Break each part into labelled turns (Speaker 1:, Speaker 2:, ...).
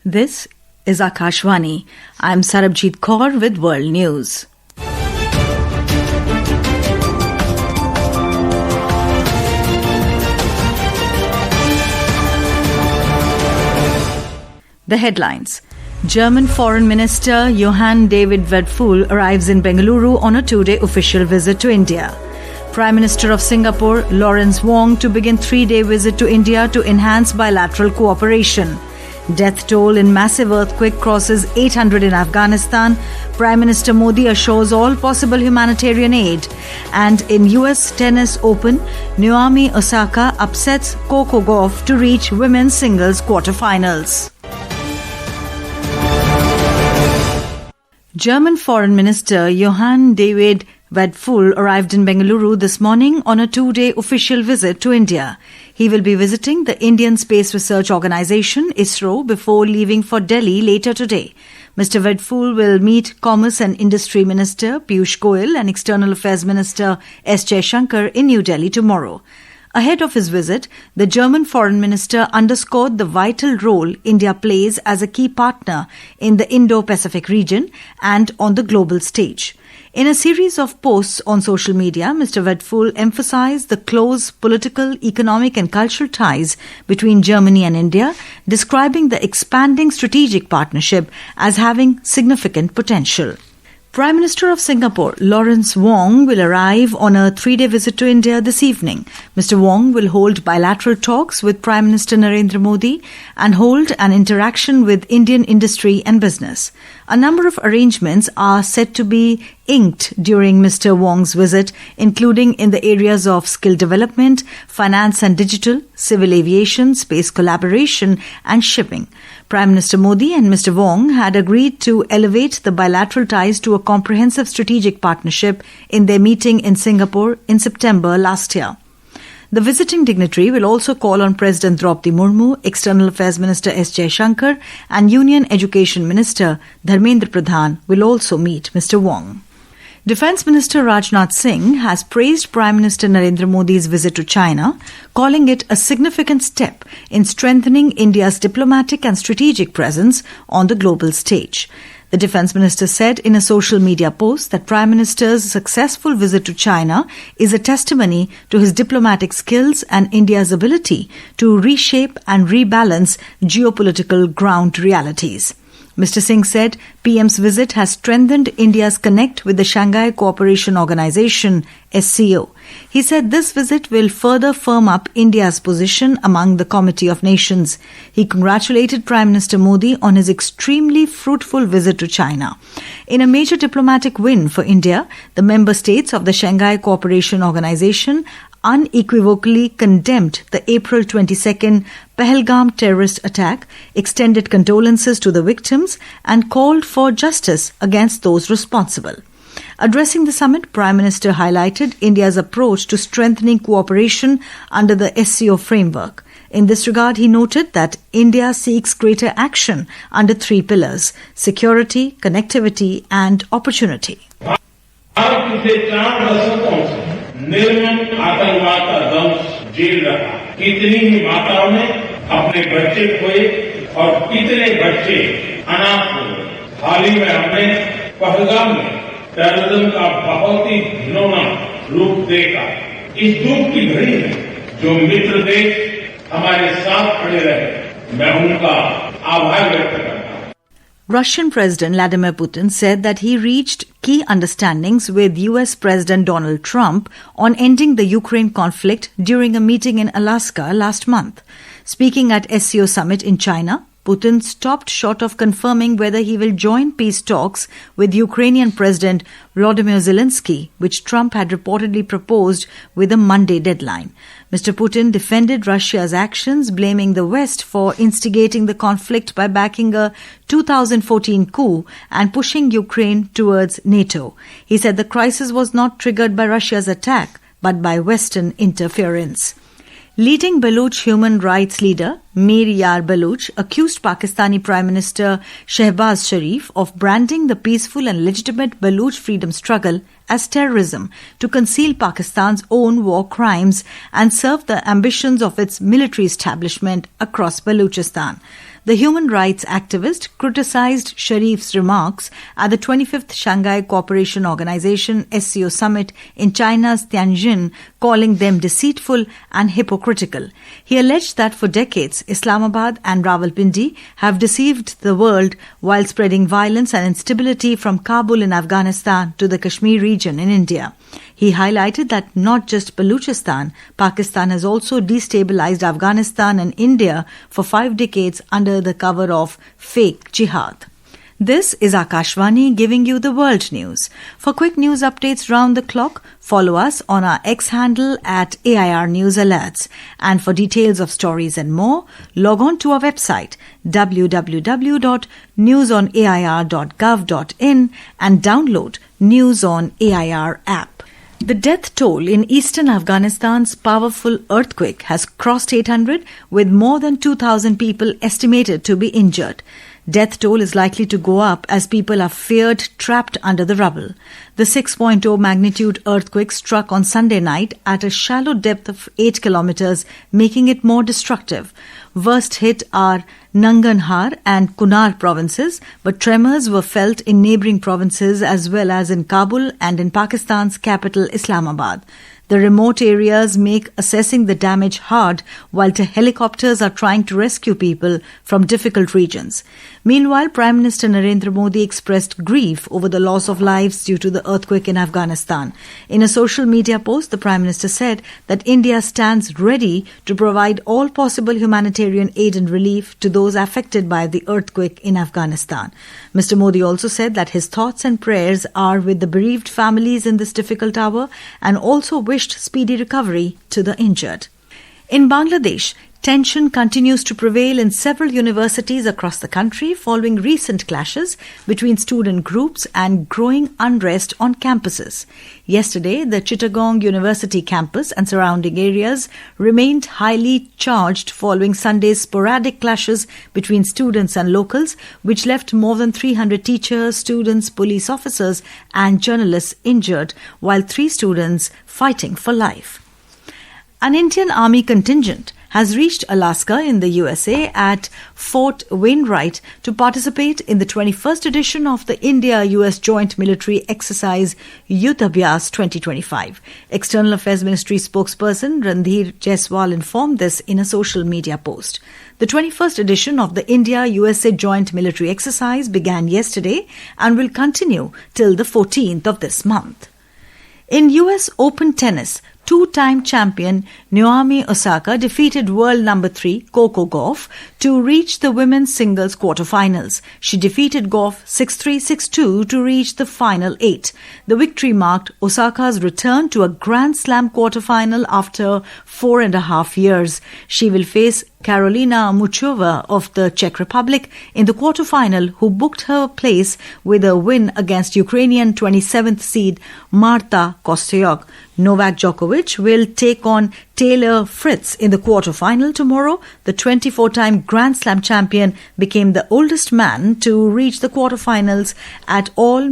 Speaker 1: This is Akashvani. I'm Sarabjit Kaur with World News. The headlines. German Foreign Minister Johann Wadephul arrives in Bengaluru on a two-day official visit to India. Prime Minister of Singapore Lawrence Wong to begin three-day visit to India to enhance bilateral cooperation. Death toll in massive earthquake crosses 800 in Afghanistan. Prime Minister Modi assures all possible humanitarian aid. And in US Tennis Open, Naomi Osaka upsets Coco Gauff to reach women's singles quarterfinals. German Foreign Minister Johann Wadephul arrived in Bengaluru this morning on a two-day official visit to India. He will be visiting the Indian Space Research Organisation, ISRO, before leaving for Delhi later today. Mr. Wadephul will meet Commerce and Industry Minister Piyush Goyal and External Affairs Minister S. Jaishankar in New Delhi tomorrow. Ahead of his visit, the German Foreign Minister underscored the vital role India plays as a key partner in the Indo-Pacific region and on the global stage. In a series of posts on social media, Mr. Wadephul emphasized the close political, economic and cultural ties between Germany and India, describing the expanding strategic partnership as having significant potential. Prime Minister of Singapore Lawrence Wong will arrive on a three-day visit to India this evening. Mr. Wong will hold bilateral talks with Prime Minister Narendra Modi and hold an interaction with Indian industry and business. A number of arrangements are set to be inked during Mr. Wong's visit, including in the areas of skill development, finance and digital, civil aviation, space collaboration and shipping. Prime Minister Modi and Mr. Wong had agreed to elevate the bilateral ties to a comprehensive strategic partnership in their meeting in Singapore in September last year. The visiting dignitary will also call on President Draupadi Murmu, External Affairs Minister S. Jaishankar and Union Education Minister Dharmendra Pradhan will also meet Mr. Wong. Defence Minister Rajnath Singh has praised Prime Minister Narendra Modi's visit to China, calling it a significant step in strengthening India's diplomatic and strategic presence on the global stage. The Defence Minister said in a social media post that Prime Minister's successful visit to China is a testimony to his diplomatic skills and India's ability to reshape and rebalance geopolitical ground realities. Mr. Singh said PM's visit has strengthened India's connect with the Shanghai Cooperation Organization, SCO. He said this visit will further firm up India's position among the Committee of Nations. He congratulated Prime Minister Modi on his extremely fruitful visit to China. In a major diplomatic win for India, the member states of the Shanghai Cooperation Organization unequivocally condemned the April 22nd Pahalgam terrorist attack, extended condolences to the victims and called for justice against those responsible. Addressing the summit, Prime Minister highlighted India's approach to strengthening cooperation under the SCO framework. In this regard, he noted that India seeks greater action under three pillars: security, connectivity and opportunity.
Speaker 2: निर्मम आतंकवाद का दंश झेल रहा। कितनी ही माताओं ने अपने बच्चे खोए और कितने बच्चे अनाथ हुए। हाल ही में हमने पहलगाम में टेररिज्म का बहुत ही घिनौना रूप देखा। इस दुख की घड़ी में जो मित्र देश हमारे साथ खड़े रहे, मैं उनका आभार व्यक्त करता हूं।
Speaker 1: Russian President Vladimir Putin said that he reached key understandings with US President Donald Trump on ending the Ukraine conflict during a meeting in Alaska last month. Speaking at SCO summit in China, Putin stopped short of confirming whether he will join peace talks with Ukrainian President Volodymyr Zelensky, which Trump had reportedly proposed with a Monday deadline. Mr. Putin defended Russia's actions, blaming the West for instigating the conflict by backing a 2014 coup and pushing Ukraine towards NATO. He said the crisis was not triggered by Russia's attack, but by Western interference. Leading Baluch human rights leader Mir Yar Baluch accused Pakistani Prime Minister Shehbaz Sharif of branding the peaceful and legitimate Baluch freedom struggle as terrorism to conceal Pakistan's own war crimes and serve the ambitions of its military establishment across Baluchistan. the human rights activist criticized Sharif's remarks at the 25th Shanghai Cooperation Organization SCO summit in China's Tianjin, calling them deceitful and hypocritical. He alleged that for decades, Islamabad and Rawalpindi have deceived the world while spreading violence and instability from Kabul in Afghanistan to the Kashmir region in India. He highlighted that not just Baluchistan, Pakistan has also destabilized Afghanistan and India for 5 decades under the cover of fake jihad. This is Akashvani giving you the world news. For quick news updates round the clock, follow us on our X handle at AIR News Alerts. And for details of stories and more, log on to our website www.newsonair.gov.in and download News on AIR app. The death toll in eastern Afghanistan's powerful earthquake has crossed 800, with more than 2,000 people estimated to be injured. Death toll is likely to go up as people are feared trapped under the rubble. The 6.0 magnitude earthquake struck on Sunday night at a shallow depth of 8 kilometers, making it more destructive. Worst hit are Nangarhar and Kunar provinces, but tremors were felt in neighboring provinces as well as in Kabul and in Pakistan's capital Islamabad. The remote areas make assessing the damage hard, while helicopters are trying to rescue people from difficult regions. Meanwhile, Prime Minister Narendra Modi expressed grief over the loss of lives due to the earthquake in Afghanistan. In a social media post, the Prime Minister said that India stands ready to provide all possible humanitarian aid and relief to those affected by the earthquake in Afghanistan. Mr. Modi also said that his thoughts and prayers are with the bereaved families in this difficult hour and also wished speedy recovery to the injured. In Bangladesh, tension continues to prevail in several universities across the country following recent clashes between student groups and growing unrest on campuses. Yesterday, the Chittagong University campus and surrounding areas remained highly charged following Sunday's sporadic clashes between students and locals, which left more than 300 teachers, students, police officers and journalists injured, while 3 students fighting for life. An Indian Army contingent has reached Alaska in the USA at Fort Wainwright to participate in the 21st edition of the India-US Joint Military Exercise Yuddhabhyas 2025. External Affairs Ministry spokesperson Randhir Jaiswal informed this in a social media post. The 21st edition of the India-USA Joint Military Exercise began yesterday and will continue till the 14th of this month. In US Open tennis, 2-time champion Naomi Osaka defeated world number 3 Coco Gauff to reach the women's singles quarterfinals. She defeated Gauff 6-3, 6-2 to reach the final 8. The victory marked Osaka's return to a Grand Slam quarterfinal after 4.5 years. She will face Karolina Muchova of the Czech Republic in the quarterfinal, who booked her place with a win against Ukrainian 27th seed Marta Kostyuk. Novak Djokovic will take on Taylor Fritz in the quarterfinal tomorrow. The 24-time Grand Slam champion became the oldest man to reach the quarterfinals at all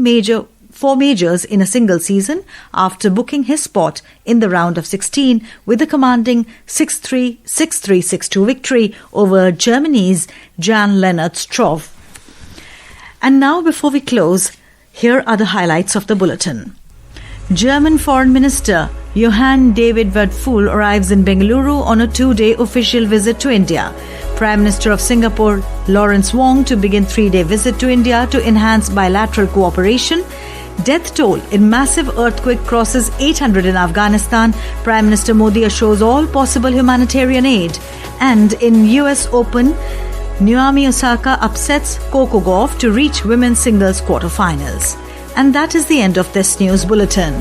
Speaker 1: 4 majors in a single season after booking his spot in the round of 16 with a commanding 6-3, 6-3, 6-2 victory over Germany's Jan-Lennart Struff. And now, before we close, here are the highlights of the bulletin. German Foreign Minister Johann David Wadephul arrives in Bengaluru on a 2-day official visit to India. Prime Minister of Singapore Lawrence Wong to begin 3-day visit to India to enhance bilateral cooperation. Death toll in massive earthquake crosses 800 in Afghanistan. Prime Minister Modi assures all possible humanitarian aid. And in US Open, Naomi Osaka upsets Coco Gauff to reach women's singles quarterfinals. And that is the end of this news bulletin.